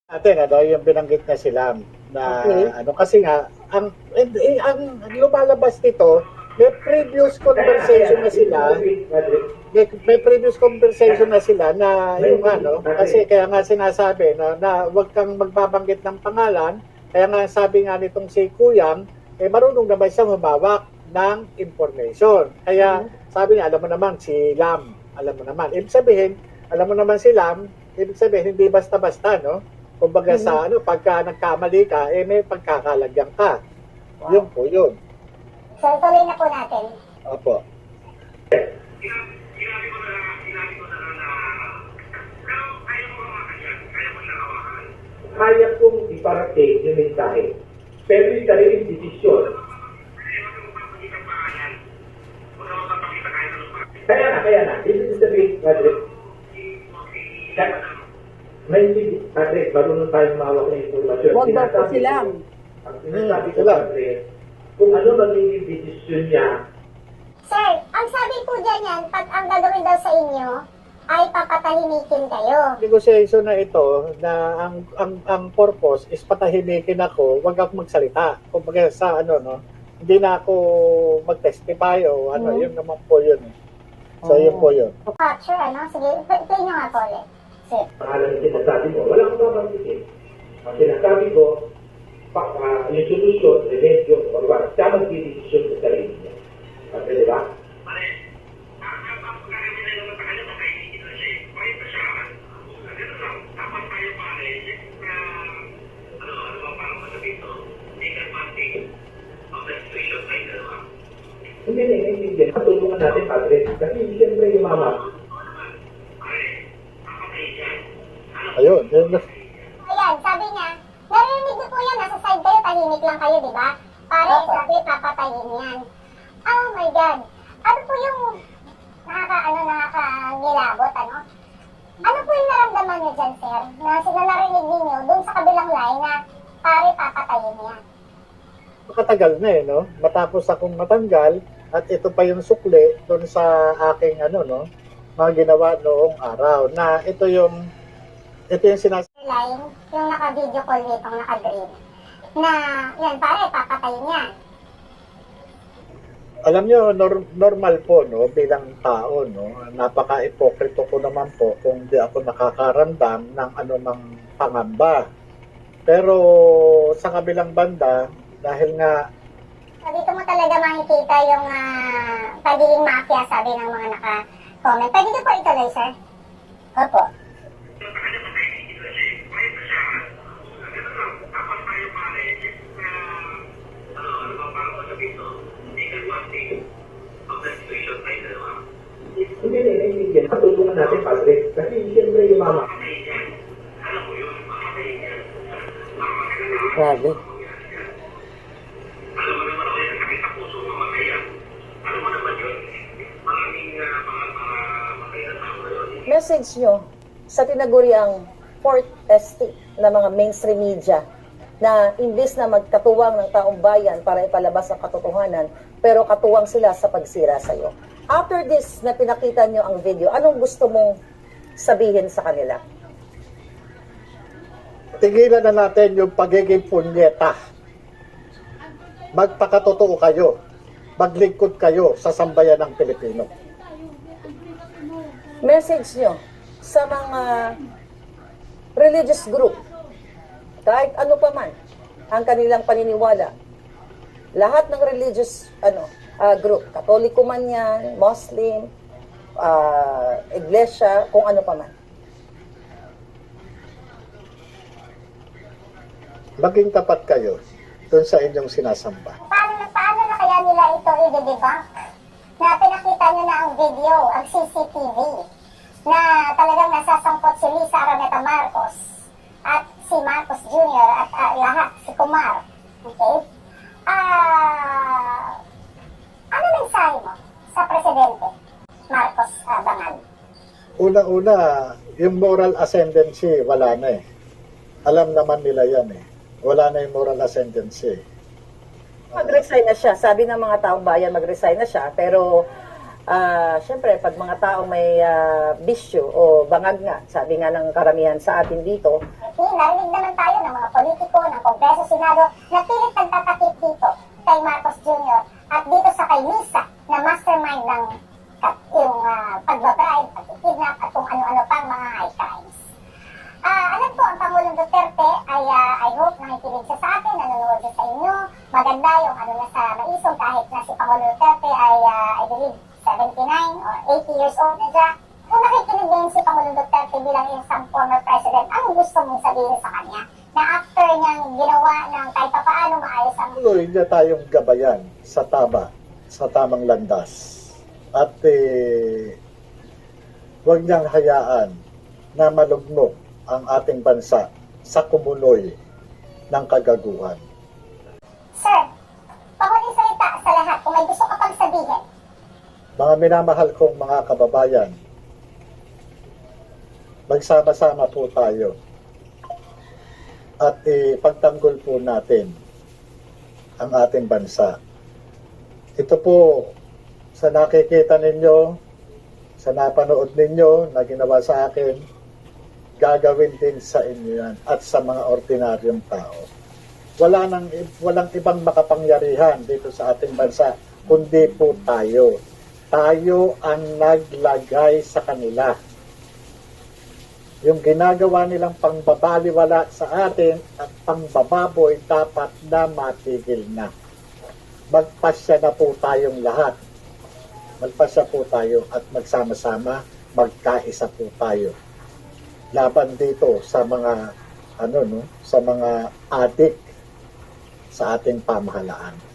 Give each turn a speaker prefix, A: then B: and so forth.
A: Natin ano, yung binanggit na sila na
B: Okay.
A: ano kasi nga ang lumalabas nito, may previous conversation na sila, may previous conversation na sila na yung ano, kasi kaya nga sinasabi na wag kang magbabanggit ng pangalan, kaya nga sabi nga nitong si Kuyang, marunong naman siya humawak ng information. Kaya sabi niya, alam mo naman si Lam, alam mo naman. Ibig sabihin, alam mo naman si Lam, ibig sabihin hindi basta-basta, no? Kumbaga sa ano, pagka nagkamali ka, may pagkakalagyan ka.
B: Wow.
A: Yun po yun.
C: So, tuloy na po natin.
A: Opo.
D: Kaya kong iparating yung mensahe. Pero yung sariling desisyon. Kaya na. Ibig sabihin, Padre, may Padre, marunong tayong mawak ng informasyon.
B: Huwag daw po sila.
D: Ang sinasabi ko,
A: Sila.
D: Padre, kung ano magiging desisyon niya,
C: Sir, ang sabi po dyan yan, pag ang gagawin daw sa inyo, ay papatahimikin kayo.
A: Negotiation na ito na ang purpose is patahimikin ako, wag ako magsalita. Kumbaga sa ano no, hindi na ako mag-testify o ano, yun naman po yun. So yun po yun.
C: Sure, ano? Sige, play nyo nga po ulit. Sir.
D: pangalan ng sinasabi mo, wala akong babanggitin. Ang sinasabi ko, yung solusyon, remedyo, or siya magdidesisyon sa sarili niya. Kasi di ba? Hindi na hindi. Patulungan natin, Padre. Kasi siyempre yung mama,
A: Ayun, yun.
C: Ayan, sabi niya, narinig niyo po yan, nasa side kayo, tahimik lang kayo, di ba? Pare, sabi, papatayin yan. Oh my God. Ano po yung nakakangilabot, ano? Ano po yung naramdaman niyo dyan, sir? Na sila narinig ninyo, dun sa kabilang line na, pare, papatayin yan.
A: Makatagal na no? Matapos akong matanggal at ito pa yung sukli doon sa aking ano no, mga ginawa noong araw na ito yung sinasabi.
C: Line, yung naka-video call nitong naka-green, na, yan, pare, papatayin yan.
A: Alam nyo, normal po, no, bilang tao, no, napaka-ipokrito ko naman po kung di ako nakakaramdam ng anumang pangamba. Pero sa kabilang banda, dahil nga,
C: So, dito mo talaga makikita yung pagiging mafia, sabi ng mga naka-comment. Pwede niyo po ituloy, sir? Opo.
D: hindi na hindi. Patulungan natin, Padre. Kasi siyempre yung mama,
B: Grabe. Message nyo sa tinaguriang fourth estate na mga mainstream media na imbis na magkatuwang ng taong bayan para ipalabas ang katotohanan, pero katuwang sila sa pagsira sa iyo. After this na pinakita nyo ang video, anong gusto mong sabihin sa kanila?
A: tigilan na natin yung pagiging punyeta. Magpakatotoo kayo. Maglingkod kayo sa sambayan ng Pilipino.
B: Message nyo sa mga religious group, kahit ano pa man ang kanilang paniniwala, lahat ng religious group, Katoliko man yan, Muslim, Iglesia, kung ano pa man.
A: Maging tapat kayo dun sa inyong sinasamba.
C: Paano na kaya nila ito i-debunk? Na pinakita nyo na ang video, ang CCTV, na talagang nasasangkot si Lisa Araneta Marcos at si Marcos Jr. at lahat, si Kumar. Okay? Ano mensahe mo sa Presidente Marcos Bangal?
A: Una-una, yung moral ascendancy, wala na eh. Alam naman nila yan eh. Wala na yung moral ascendancy.
B: Mag-resign na siya. Sabi ng mga taong bayan, mag-resign na siya. Pero Siyempre, pag mga taong may bisyo o bangag nga, sabi nga ng karamihan sa atin dito,
C: Narinig naman tayo ng mga politiko, ng Kongreso, Senado, na pilit nagtatakip dito kay Marcos Jr. at dito sa kay Lisa na mastermind ng yung pagbabribe, pagkikidnap at kung ano-ano pang mga high crimes. Alam ko, ang Pangulong Duterte ay I hope nakikinig siya sa atin, nanonood siya sa inyo. Maganda yung ano na sa maisong kahit na si Pangulong Duterte ay I believe 79 or 80 years old na siya. Kung nakikinig din si Pangulong Duterte bilang isang former president, anong gusto mong sabihin sa kanya? Na after niyang ginawa ng kahit pa paano maayos ang
A: Tuloy niya tayong gabayan sa tamang landas. At huwag niyang hayaan na malugmok ang ating bansa sa kumuloy ng kagaguhan.
C: Sir, pahuling salita sa lahat kung may gusto ka pang sabihin.
A: Mga minamahal kong mga kababayan, magsama-sama po tayo at ipagtanggol po natin ang ating bansa. Ito po sa nakikita ninyo, sa napanood ninyo na ginawa sa akin, gagawin din sa inyo yan at sa mga ordinaryong tao. Walang ibang makapangyarihan dito sa ating bansa, kundi po tayo. Tayo ang naglagay sa kanila. Yung ginagawa nilang pangbabaliwala sa atin at pangbababoy dapat na matigil na. Magpasya na po tayong lahat. Magpasya po tayo at magsama-sama, magkaisa po tayo. Laban dito sa mga sa mga adik sa ating pamahalaan.